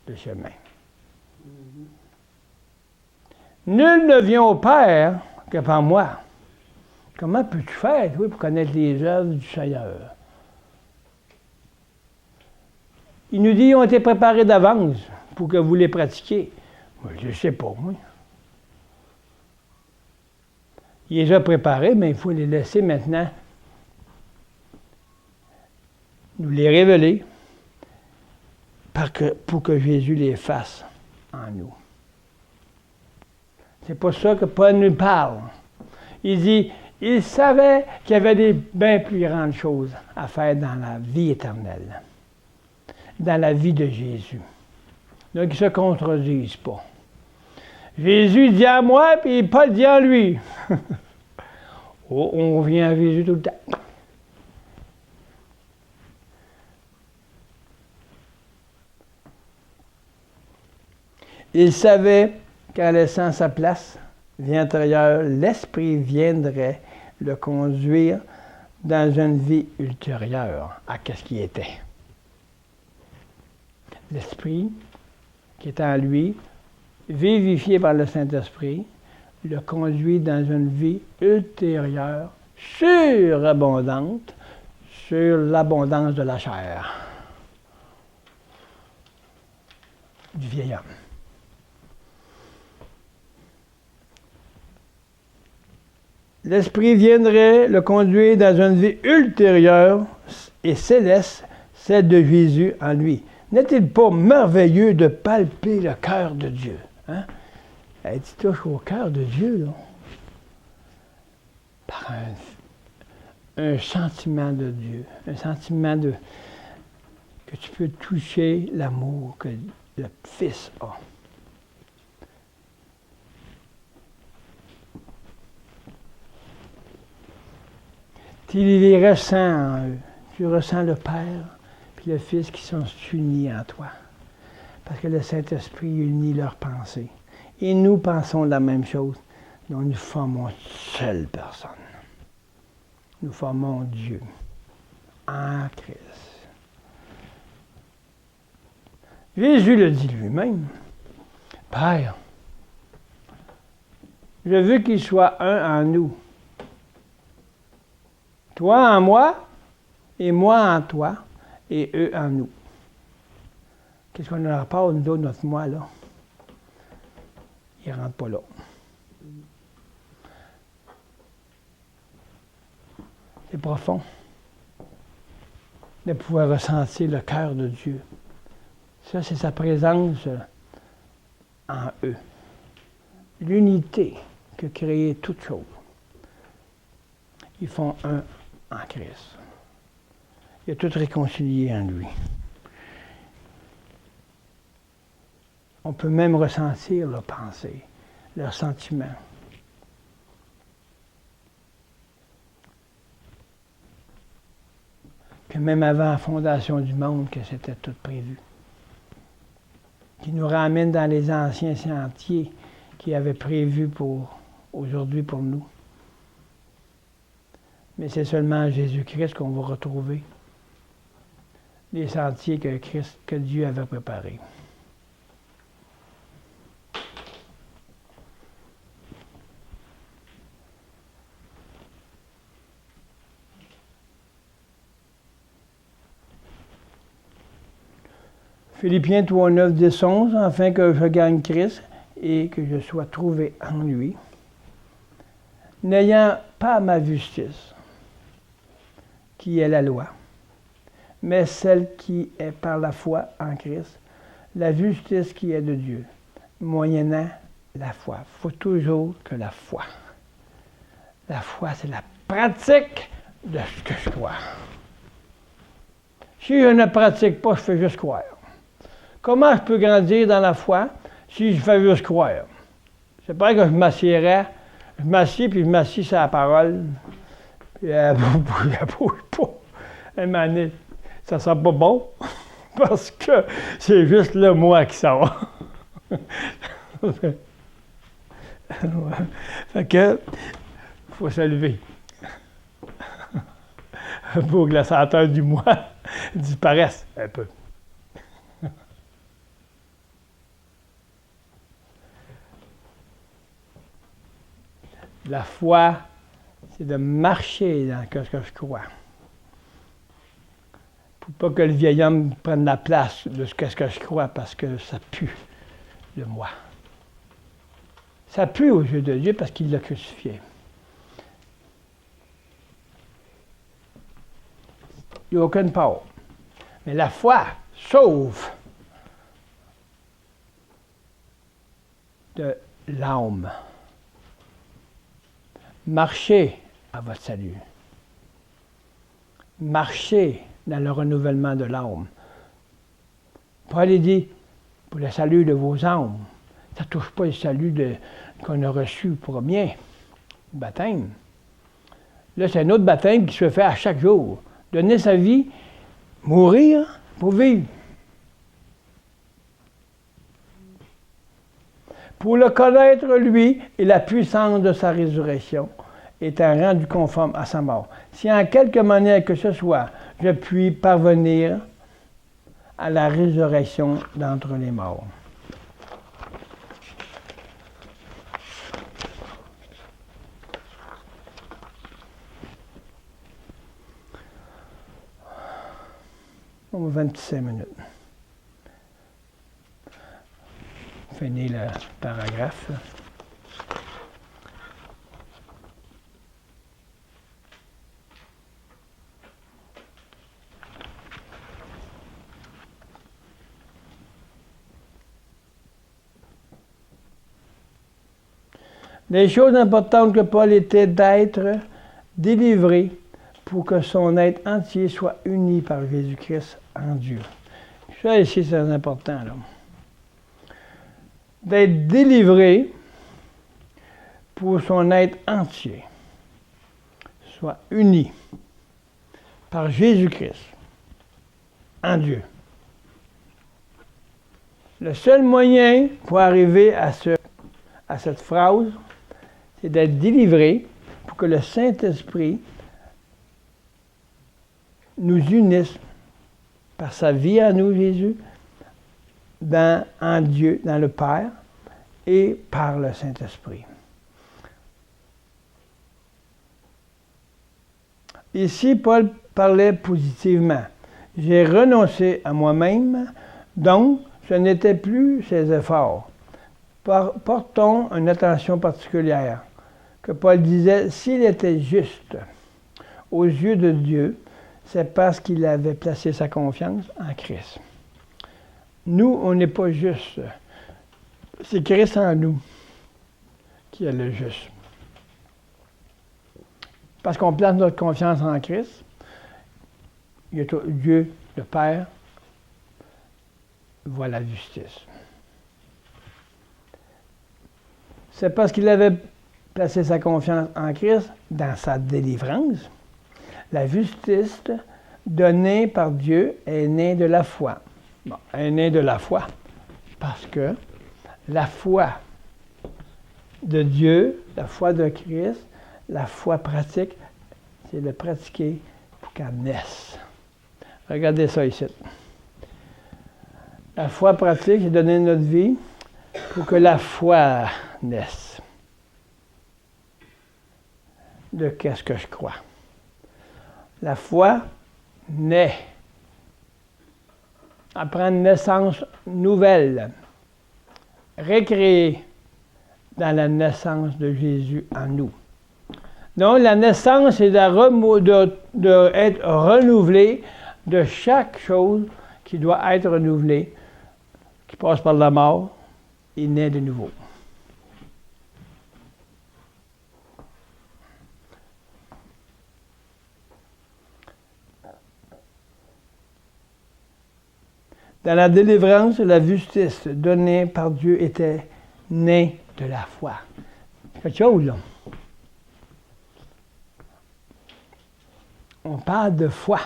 le chemin. Nul ne vient au Père que par moi. Comment peux-tu faire, toi, pour connaître les œuvres du Seigneur? Il nous dit, ils ont été préparés d'avance pour que vous les pratiquiez. Moi, je ne sais pas, moi. Il est déjà préparé, mais il faut les laisser maintenant nous les révéler pour que Jésus les fasse en nous. C'est pour ça que Paul nous parle. Il dit, il savait qu'il y avait des bien plus grandes choses à faire dans la vie éternelle, dans la vie de Jésus. Donc, ils ne se contredisent pas. Jésus dit à moi, puis Paul dit à lui. Oh, on vient à Jésus tout le temps. Il savait qu'en laissant sa place vie intérieure, l'Esprit viendrait le conduire dans une vie ultérieure à ce qu'il était. L'Esprit qui est en lui, vivifié par le Saint-Esprit, le conduit dans une vie ultérieure, surabondante, sur l'abondance de la chair du vieil homme. L'Esprit viendrait le conduire dans une vie ultérieure et céleste, celle de Jésus en lui. N'est-il pas merveilleux de palper le cœur de Dieu? Hein? Tu touches au cœur de Dieu, là, par un sentiment de Dieu, un sentiment que tu peux toucher l'amour que le Fils a. Tu les ressens en eux. Tu ressens le Père puis le Fils qui sont unis en toi. Parce que le Saint-Esprit unit leurs pensées. Et nous pensons la même chose. Donc nous formons une seule personne. Nous formons Dieu en Christ. Jésus le dit lui-même. Père, je veux qu'il soit un en nous. Toi en moi, et moi en toi, et eux en nous. Qu'est-ce qu'on a à part, nous autres, notre moi, là? Il ne rentre pas là. C'est profond de pouvoir ressentir le cœur de Dieu. Ça, c'est sa présence en eux. L'unité que créé toute chose. Ils font un en Christ. Il a tout réconcilié en lui. On peut même ressentir leurs pensées, leurs sentiments. Que même avant la fondation du monde, que c'était tout prévu. Qui nous ramène dans les anciens sentiers qu'il avait prévus pour aujourd'hui pour nous. Mais c'est seulement en Jésus-Christ qu'on va retrouver les sentiers que Dieu avait préparés. Philippiens 3, 9, 10, 11, afin que je gagne Christ et que je sois trouvé en lui, n'ayant pas ma justice, qui est la loi, mais celle qui est par la foi en Christ, la justice qui est de Dieu, moyennant la foi. Il faut toujours que la foi. La foi, c'est la pratique de ce que je crois. Si je ne pratique pas, je fais juste croire. Comment je peux grandir dans la foi si je fais juste croire? C'est pas que je m'assierais, je m'assieds puis je m'assieds sur la parole, puis elle bouge pas. Un moment donné, ça sent pas bon, parce que c'est juste le moi qui sort. Fait que, il faut se lever. Pour que la senteur du moi disparaisse un peu. La foi, c'est de marcher dans ce que je crois. Pour pas que le vieil homme prenne la place de ce que je crois, parce que ça pue de moi. Ça pue aux yeux de Dieu parce qu'il l'a crucifié. Il n'y a aucune part. Mais la foi sauve de l'âme. Marchez à votre salut. Marchez dans le renouvellement de l'âme. Paul dit, pour le salut de vos âmes. Ça ne touche pas le salut qu'on a reçu premier, le baptême. Là, c'est un autre baptême qui se fait à chaque jour. Donner sa vie, mourir pour vivre. Pour le connaître, lui, et la puissance de sa résurrection, étant rendu conforme à sa mort. Si en quelque manière que ce soit, je puis parvenir à la résurrection d'entre les morts. On va 25 minutes. Finis le paragraphe. Les choses importantes que Paul était d'être délivré pour que son être entier soit uni par Jésus-Christ en Dieu. Ça ici, c'est important, là. D'être délivré pour son être entier soit uni par Jésus-Christ en Dieu. Le seul moyen pour arriver à cette phrase, c'est d'être délivré pour que le Saint-Esprit nous unisse par sa vie à nous, Jésus, en Dieu, dans le Père, et par le Saint-Esprit. Ici, Paul parlait positivement. J'ai renoncé à moi-même, donc ce n'était plus ses efforts. Portons une attention particulière, que Paul disait, s'il était juste aux yeux de Dieu, c'est parce qu'il avait placé sa confiance en Christ. Nous, on n'est pas juste. C'est Christ en nous qui est le juste. Parce qu'on place notre confiance en Christ, Dieu, le Père, voit la justice. C'est parce qu'il avait placé sa confiance en Christ dans sa délivrance. La justice donnée par Dieu est née de la foi. Bon, elle est née de la foi parce que la foi de Dieu, la foi de Christ, la foi pratique, c'est de pratiquer pour qu'elle naisse. Regardez ça ici. La foi pratique, c'est donner notre vie pour que la foi naisse. De qu'est-ce que je crois? La foi naît. Elle prend une naissance nouvelle, récréée dans la naissance de Jésus en nous. Donc, la naissance est d'être renouvelée de chaque chose qui doit être renouvelée, qui passe par la mort et naît de nouveau. Dans la délivrance, la justice donnée par Dieu était née de la foi. Quelque chose, là. On parle de foi.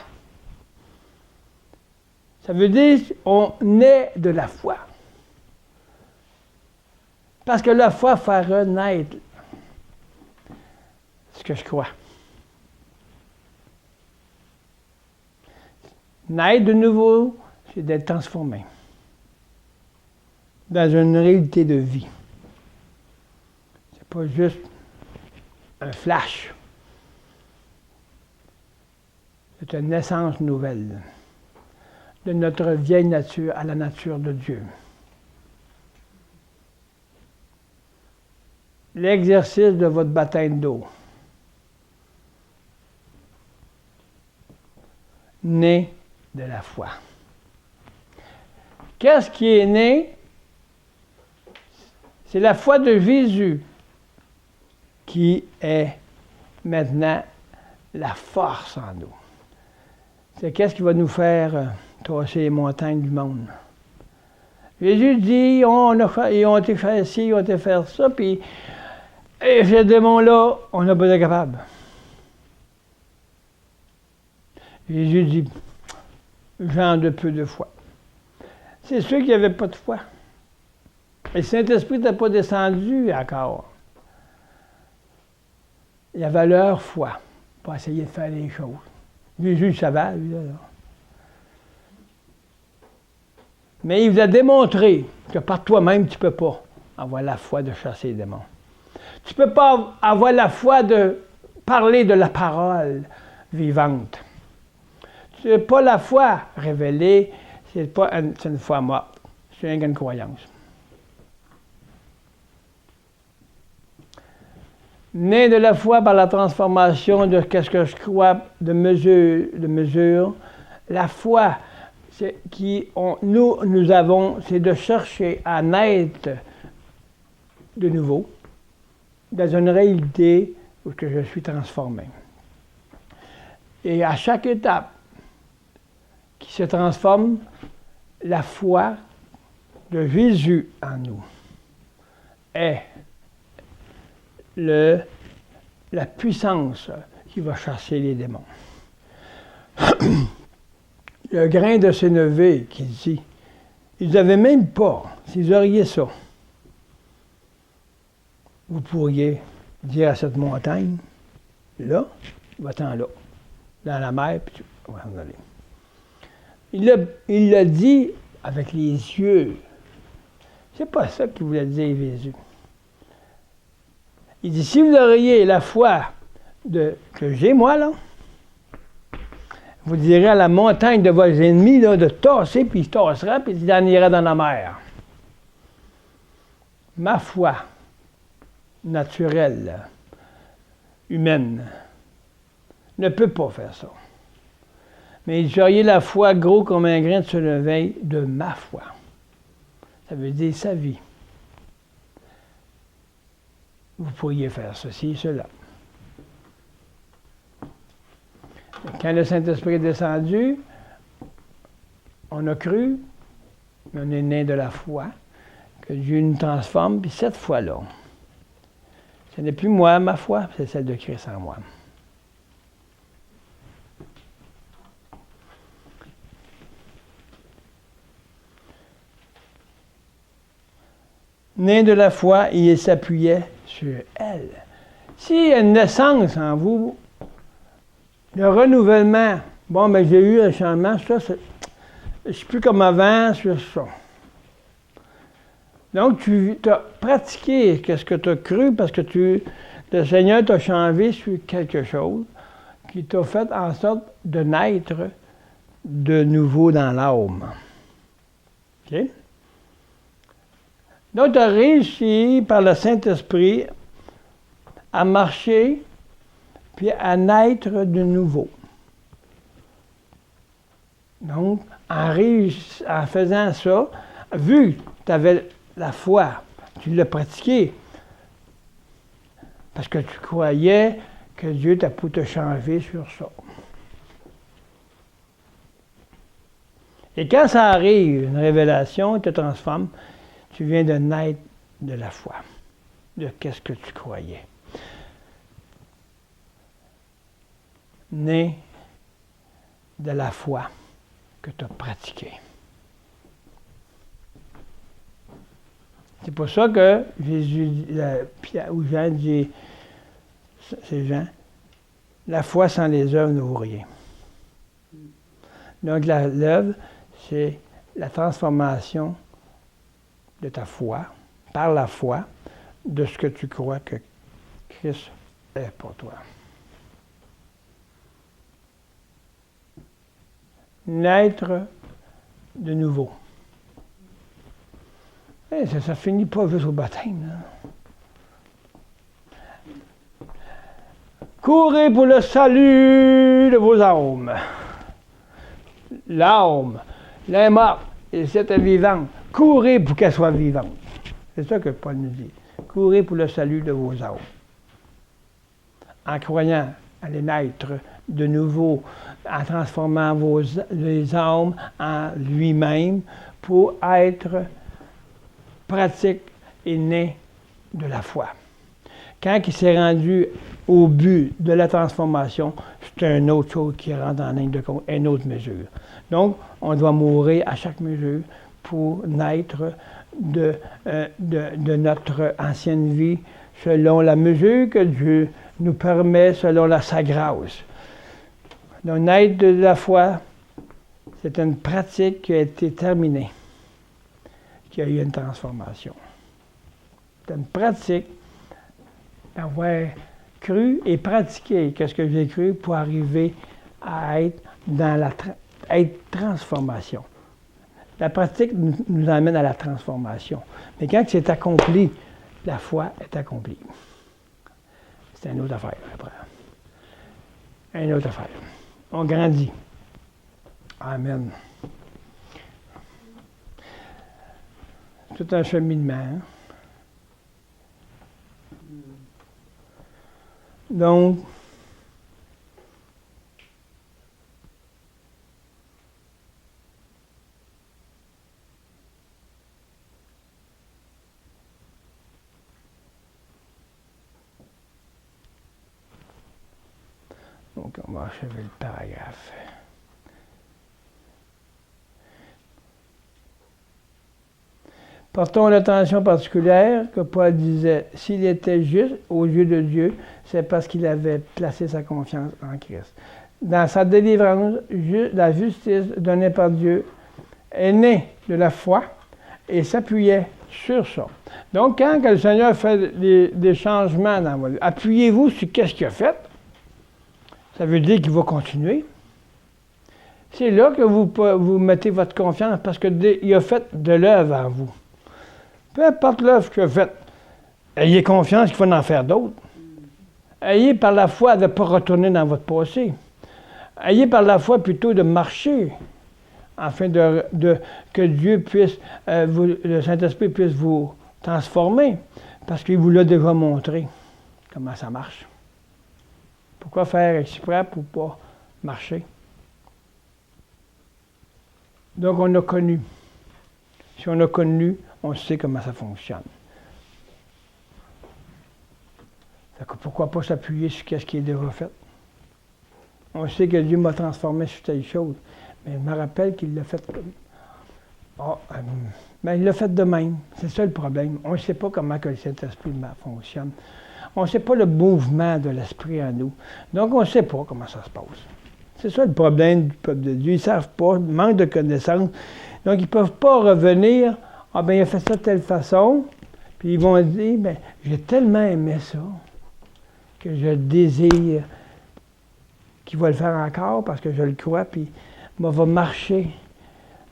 Ça veut dire qu'on naît de la foi. Parce que la foi fait renaître ce que je crois. Naître de nouveau, c'est d'être transformé dans une réalité de vie. C'est pas juste un flash. C'est une naissance nouvelle de notre vieille nature à la nature de Dieu. L'exercice de votre baptême d'eau. Né de la foi. Qu'est-ce qui est né? C'est la foi de Jésus qui est maintenant la force en nous. C'est qu'est-ce qui va nous faire tasser les montagnes du monde. Jésus dit, ils ont été faire ci, ils ont été faire ça, puis ces démons-là, on n'a pas été capable. Jésus dit, gens de peu de foi. C'est ceux qui n'avaient pas de foi. Et le Saint-Esprit n'était pas descendu encore. Il y avait leur foi pour essayer de faire les choses. Jésus savait, lui, là. Mais il vous a démontré que par toi-même, tu ne peux pas avoir la foi de chasser les démons. Tu ne peux pas avoir la foi de parler de la parole vivante. Tu n'as pas la foi révélée, c'est une foi morte. C'est une croyance. Né de la foi par la transformation de ce que je crois de mesure, la foi nous avons, c'est de chercher à naître de nouveau dans une réalité où je suis transformé. Et à chaque étape qui se transforme, la foi de Jésus en nous est la puissance qui va chasser les démons. Le grain de sénévé qui dit, ils n'avaient même pas, s'ils auriez ça, vous pourriez dire à cette montagne, là, va-t'en là, dans la mer, puis tu vas en aller. Il l'a dit avec les yeux. C'est pas ça qu'il voulait dire Jésus. Il dit, si vous auriez la foi que j'ai moi, là, vous direz à la montagne de vos ennemis là, de tasser, puis il tassera, puis il en ira dans la mer. Ma foi naturelle, humaine, ne peut pas faire ça. Mais vous auriez la foi gros comme un grain de sénévé de ma foi. Ça veut dire sa vie. Vous pourriez faire ceci et cela. Quand le Saint-Esprit est descendu, on a cru, mais on est né de la foi, que Dieu nous transforme, puis cette foi-là, ce n'est plus moi, ma foi, c'est celle de Christ en moi. Né de la foi, il s'appuyait sur elle. S'il y a une naissance en vous, le renouvellement, bon, ben j'ai eu un changement, ça, je ne suis plus comme avant sur ça. Donc, tu as pratiqué ce que tu as cru parce que le Seigneur t'a changé sur quelque chose qui t'a fait en sorte de naître de nouveau dans l'âme. OK? Donc, tu as réussi par le Saint-Esprit à marcher puis à naître de nouveau. Donc, en faisant ça, vu que tu avais la foi, tu l'as pratiqué, parce que tu croyais que Dieu t'a pu te changer sur ça. Et quand ça arrive, une révélation, il te transforme, tu viens de naître de la foi, de qu'est-ce que tu croyais. Né de la foi que tu as pratiquée. C'est pour ça que Jésus, ou Jean dit, c'est Jean, la foi sans les œuvres ne vaut rien. Donc l'œuvre, c'est la transformation de ta foi, par la foi, de ce que tu crois que Christ est pour toi. Naître de nouveau. Et ça finit pas juste au baptême. Là. Courez pour le salut de vos âmes. L'âme est morte et cette est vivante. Courez pour qu'elle soit vivante. C'est ça que Paul nous dit. Courez pour le salut de vos âmes. En croyant, allez naître de nouveau, en transformant les âmes en lui-même pour être pratique et né de la foi. Quand il s'est rendu au but de la transformation, c'est une autre chose qui rentre en ligne de compte, une autre mesure. Donc, on doit mourir à chaque mesure pour naître de notre ancienne vie selon la mesure que Dieu nous permet, selon sa grâce. Donc, naître de la foi, c'est une pratique qui a été terminée, qui a eu une transformation. C'est une pratique d'avoir cru et pratiqué qu'est-ce que j'ai cru pour arriver à être dans être transformation. La pratique nous amène à la transformation. Mais quand c'est accompli, la foi est accomplie. C'est une autre affaire après. Une autre affaire. On grandit. Amen. Tout un cheminement. Hein? Donc, on va achever le paragraphe. Portons l'attention particulière que Paul disait, s'il était juste aux yeux de Dieu, c'est parce qu'il avait placé sa confiance en Christ. Dans sa délivrance, la justice donnée par Dieu est née de la foi et s'appuyait sur ça. Donc, quand le Seigneur fait des changements dans votre vie, appuyez-vous sur qu'est-ce qu'il a fait. Ça veut dire qu'il va continuer. C'est là que vous mettez votre confiance parce qu'il a fait de l'œuvre en vous. Peu importe l'œuvre qu'il a faite, ayez confiance qu'il va en faire d'autres. Ayez par la foi de ne pas retourner dans votre passé. Ayez par la foi plutôt de marcher afin que Dieu puisse, le Saint-Esprit puisse vous transformer parce qu'il vous l'a déjà montré comment ça marche. Pourquoi faire exprès pour ne pas marcher? Donc on a connu. Si on a connu, on sait comment ça fonctionne. Pourquoi pas s'appuyer sur ce qui est déjà fait? On sait que Dieu m'a transformé sur telle chose, mais je me rappelle qu'il l'a fait comme... il l'a fait de même. C'est ça le problème. On ne sait pas comment que le Saint-Esprit fonctionne. On ne sait pas le mouvement de l'Esprit en nous. Donc, on ne sait pas comment ça se passe. C'est ça le problème du peuple de Dieu. Ils ne savent pas, manque de connaissances. Donc, ils ne peuvent pas revenir. Ah bien, il a fait ça de telle façon. Puis ils vont dire, bien, j'ai tellement aimé ça que je désire qu'il va le faire encore parce que je le crois. Puis, on va marcher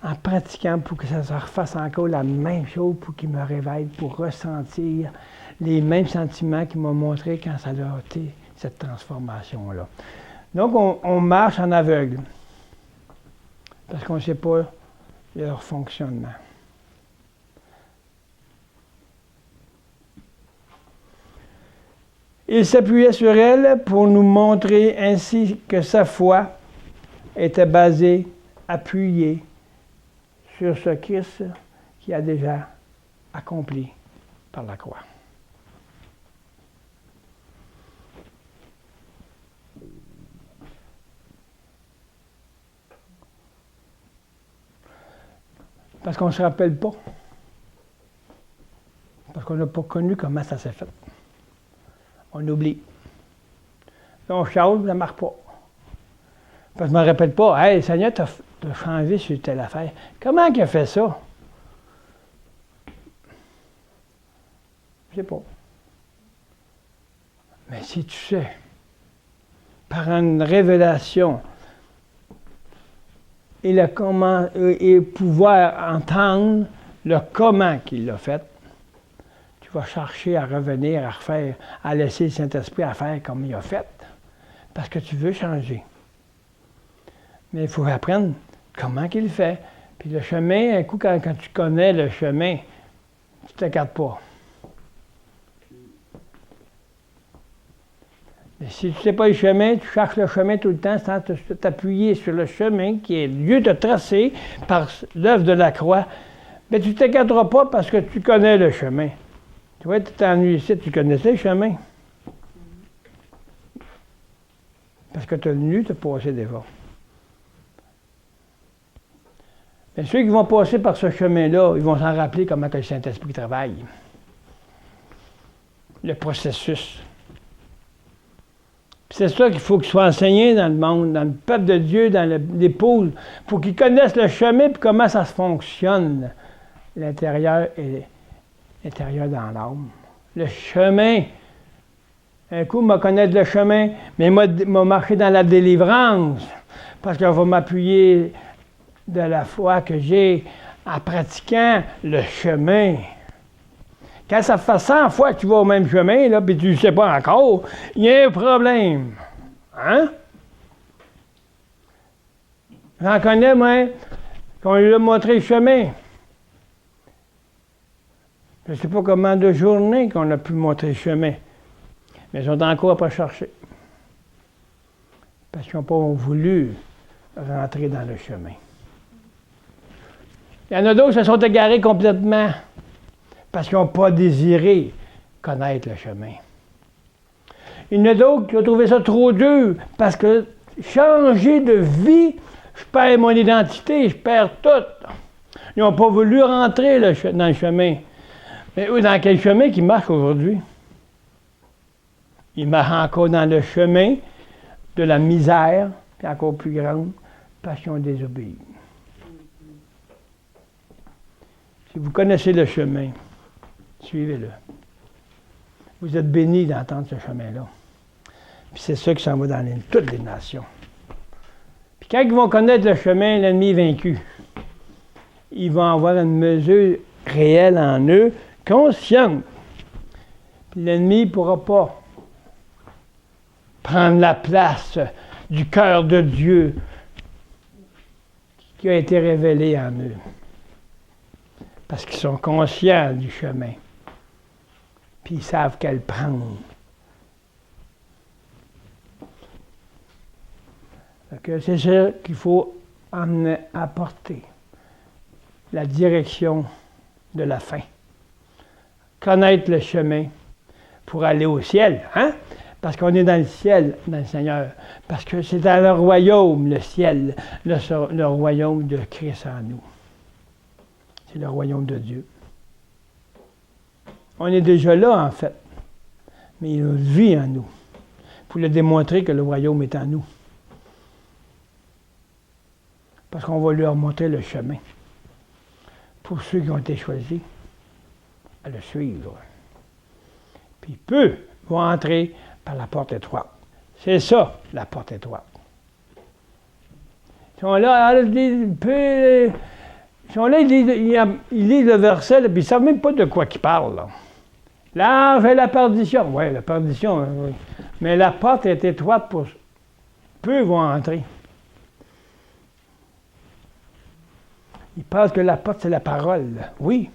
en pratiquant pour que ça se refasse encore la même chose, pour qu'il me réveille, pour ressentir les mêmes sentiments qu'il m'a montré quand ça a été cette transformation-là. Donc, on marche en aveugle parce qu'on ne sait pas leur fonctionnement. Il s'appuyait sur elle pour nous montrer ainsi que sa foi était basée, appuyée sur ce Christ qui a déjà accompli par la croix. Parce qu'on ne se rappelle pas. Parce qu'on n'a pas connu comment ça s'est fait. On oublie. Là, on chiale, ça ne marche pas. Parce que je ne me rappelle pas, hey, Seigneur, tu as changé sur telle affaire. Comment il a fait ça? Je ne sais pas. Mais si tu sais, par une révélation, et pouvoir entendre le comment qu'il l'a fait, tu vas chercher à revenir, à refaire, à laisser le Saint-Esprit à faire comme il a fait, parce que tu veux changer. Mais il faut apprendre comment qu'il fait. Puis le chemin, un coup, quand tu connais le chemin, tu ne t'écartes pas. Mais si tu ne sais pas le chemin, tu cherches le chemin tout le temps sans t'appuyer sur le chemin qui est Dieu t'a tracé par l'œuvre de la croix. Mais tu ne t'écarteras pas parce que tu connais le chemin. Tu vois, tu t'ennuies ici, tu connaissais le chemin. Parce que tu as venu te passer devant. Mais ceux qui vont passer par ce chemin-là, ils vont s'en rappeler comment que le Saint-Esprit travaille. Le processus. C'est ça qu'il faut qu'il soit enseigné dans le monde, dans le peuple de Dieu, dans l'épouse. Il faut qu'ils connaissent le chemin et comment ça se fonctionne, l'intérieur et l'intérieur dans l'âme. Le chemin. Un coup, je connaître le chemin, mais moi, je marcher dans la délivrance, parce qu'on va m'appuyer de la foi que j'ai en pratiquant le chemin. Quand ça fait 100 fois que tu vas au même chemin, là, puis tu ne sais pas encore, il y a un problème. Hein? J'en connais, moi, qu'on lui a montré le chemin. Je ne sais pas comment de journées qu'on a pu montrer le chemin. Mais ils sont encore pas chercher. Parce qu'ils n'ont pas voulu rentrer dans le chemin. Il y en a d'autres qui se sont égarés complètement. Parce qu'ils n'ont pas désiré connaître le chemin. Il y en a d'autres qui ont trouvé ça trop dur, parce que changer de vie, je perds mon identité, je perds tout. Ils n'ont pas voulu rentrer dans le chemin. Mais eux, dans quel chemin qu'ils marchent aujourd'hui? Ils marchent encore dans le chemin de la misère, puis encore plus grande, parce qu'ils ont désobéi. Si vous connaissez le chemin, suivez-le. Vous êtes bénis d'entendre ce chemin-là. Puis c'est ça qui s'en va dans toutes les nations. Puis quand ils vont connaître le chemin, l'ennemi est vaincu. Ils vont avoir une mesure réelle en eux, consciente. Puis l'ennemi ne pourra pas prendre la place du cœur de Dieu qui a été révélé en eux. Parce qu'ils sont conscients du chemin. Puis ils savent qu'elle prendre. C'est ça qu'il faut apporter. La direction de la fin. Connaître le chemin pour aller au ciel. Hein? Parce qu'on est dans le ciel, dans le Seigneur. Parce que c'est dans le royaume, le ciel, le royaume de Christ en nous. C'est le royaume de Dieu. On est déjà là, en fait. Mais il vit en nous. Pour le démontrer que le royaume est en nous. Parce qu'on va leur montrer le chemin. Pour ceux qui ont été choisis, à le suivre. Puis peu vont entrer par la porte étroite. C'est ça, la porte étroite. Ils sont là, ils lisent le verset, là, puis ils ne savent même pas de quoi ils parlent. Là. Large est la perdition. Oui, la perdition, oui. Mais la porte est étroite pour peu vont entrer. Ils pensent que la porte, c'est la parole. Oui.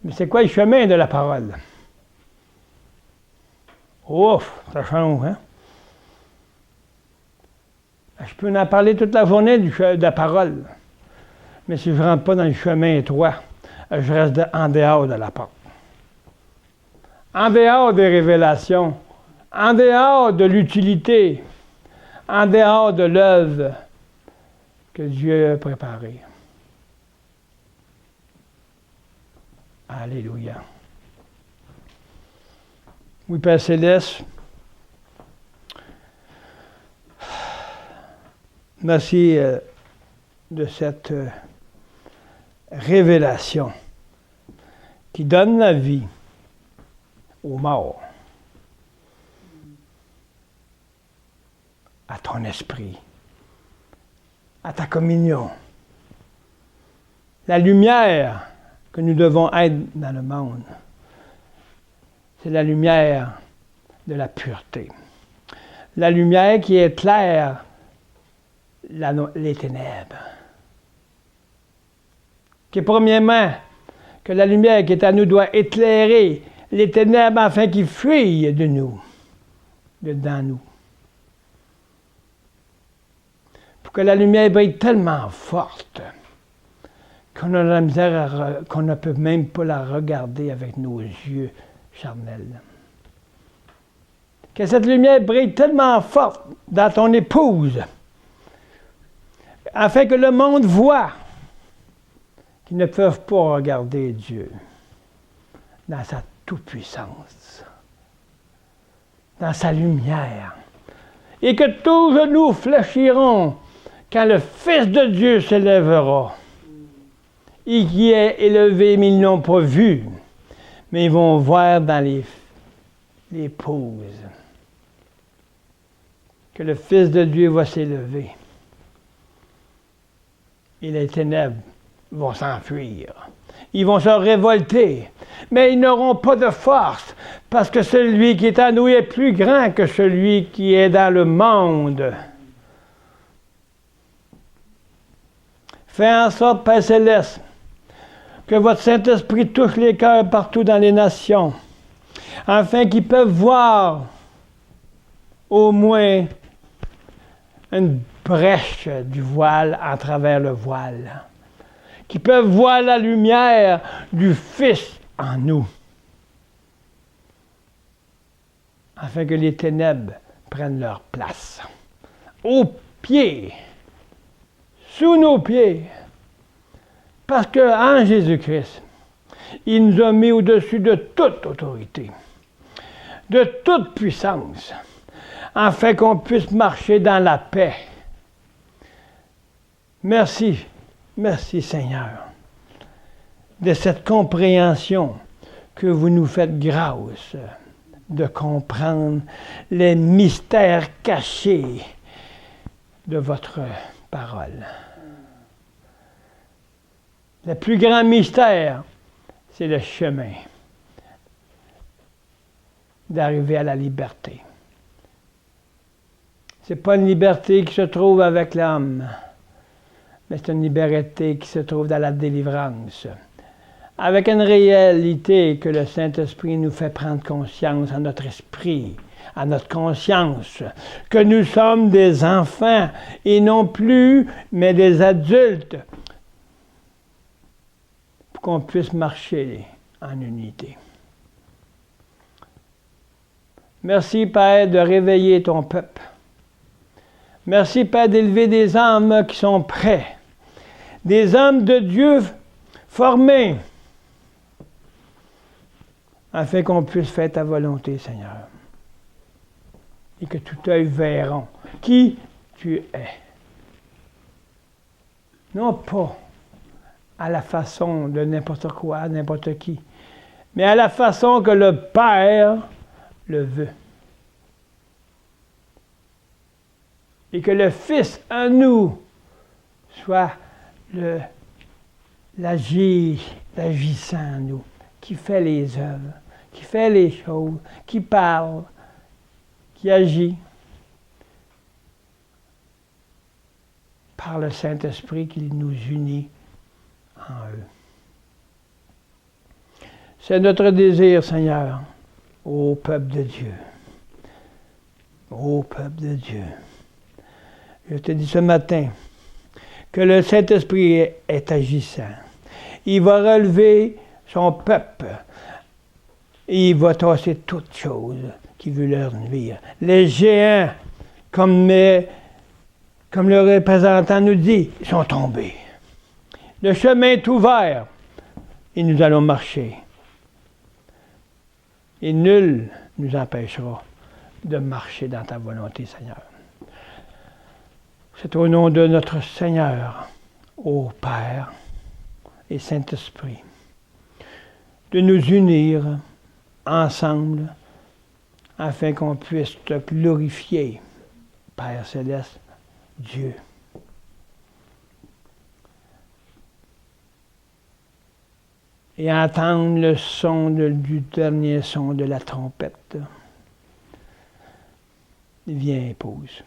Mais c'est quoi le chemin de la parole? Ouf, ça change, hein? Je peux en parler toute la journée de la parole. Mais si je ne rentre pas dans le chemin étroit, je reste en dehors de la porte. En dehors des révélations, en dehors de l'utilité, en dehors de l'œuvre que Dieu a préparée. Alléluia. Oui, Père Céleste, merci de cette révélation qui donne la vie aux morts. à ton esprit, à ta communion. La lumière que nous devons être dans le monde, c'est la lumière de la pureté. La lumière qui éclaire les ténèbres. Que premièrement, que la lumière qui est à nous doit éclairer les ténèbres afin qu'ils fuient de nous, dedans nous. Pour que la lumière brille tellement forte qu'on a la misère, qu'on ne peut même pas la regarder avec nos yeux charnels. Que cette lumière brille tellement forte dans ton épouse, afin que le monde voit qu'ils ne peuvent pas regarder Dieu dans sa toute-puissance, dans sa lumière, et que tous genoux fléchiront quand le Fils de Dieu s'élèvera. Et qui est élevé, mais ils ne l'ont pas vu, mais ils vont voir dans les pauses que le Fils de Dieu va s'élever. Et les ténèbres vont s'enfuir. Ils vont se révolter, mais ils n'auront pas de force, parce que celui qui est en nous est plus grand que celui qui est dans le monde. Fais en sorte, Père Céleste, que votre Saint-Esprit touche les cœurs partout dans les nations, afin qu'ils peuvent voir au moins une brèche du voile à travers le voile, qu'ils peuvent voir la lumière du Fils en nous, afin que les ténèbres prennent leur place. Aux pieds, sous nos pieds, parce qu'en Jésus-Christ, il nous a mis au-dessus de toute autorité, de toute puissance, afin qu'on puisse marcher dans la paix. Merci, merci Seigneur, de cette compréhension que vous nous faites grâce de comprendre les mystères cachés de votre parole. Le plus grand mystère, c'est le chemin d'arriver à la liberté. Ce n'est pas une liberté qui se trouve avec l'homme, mais c'est une liberté qui se trouve dans la délivrance. Avec une réalité que le Saint-Esprit nous fait prendre conscience à notre esprit, à notre conscience, que nous sommes des enfants et non plus, mais des adultes, pour qu'on puisse marcher en unité. Merci, Père, de réveiller ton peuple. Merci, Père, d'élever des âmes qui sont prêts, des âmes de Dieu formés, afin qu'on puisse faire ta volonté, Seigneur, et que tout œil verra qui tu es. Non pas à la façon de n'importe quoi, n'importe qui, mais à la façon que le Père le veut. Et que le Fils en nous soit l'agissant en nous, qui fait les œuvres, qui fait les choses, qui parle, qui agit par le Saint-Esprit qui nous unit en eux. C'est notre désir, Seigneur, ô peuple de Dieu. Ô peuple de Dieu. Je te dis ce matin que le Saint-Esprit est agissant. Il va relever son peuple et il va tasser toutes choses qui veulent leur nuire. Les géants, comme le représentant nous dit, sont tombés. Le chemin est ouvert et nous allons marcher. Et nul ne nous empêchera de marcher dans ta volonté, Seigneur. C'est au nom de notre Seigneur, ô Père et Saint-Esprit, de nous unir ensemble afin qu'on puisse te glorifier Père céleste, Dieu. Et entendre le son du dernier son de la trompette. Viens et pose.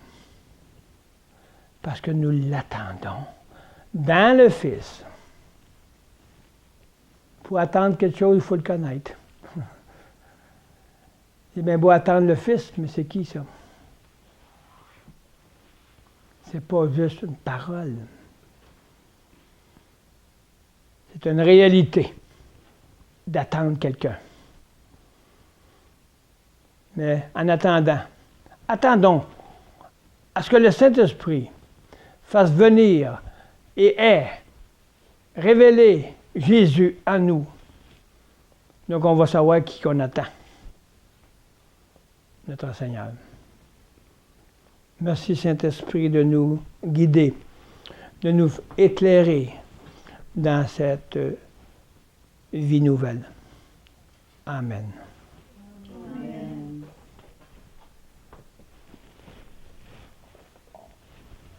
Parce que nous l'attendons dans le Fils. Pour attendre quelque chose, il faut le connaître. C'est bien beau attendre le Fils, mais c'est qui ça? C'est pas juste une parole. C'est une réalité d'attendre quelqu'un. Mais en attendant, attendons à ce que le Saint-Esprit fasse venir et ait révélé Jésus à nous. Donc on va savoir qui qu'on attend. Notre Seigneur. Merci Saint-Esprit de nous guider, de nous éclairer dans cette vie nouvelle. Amen.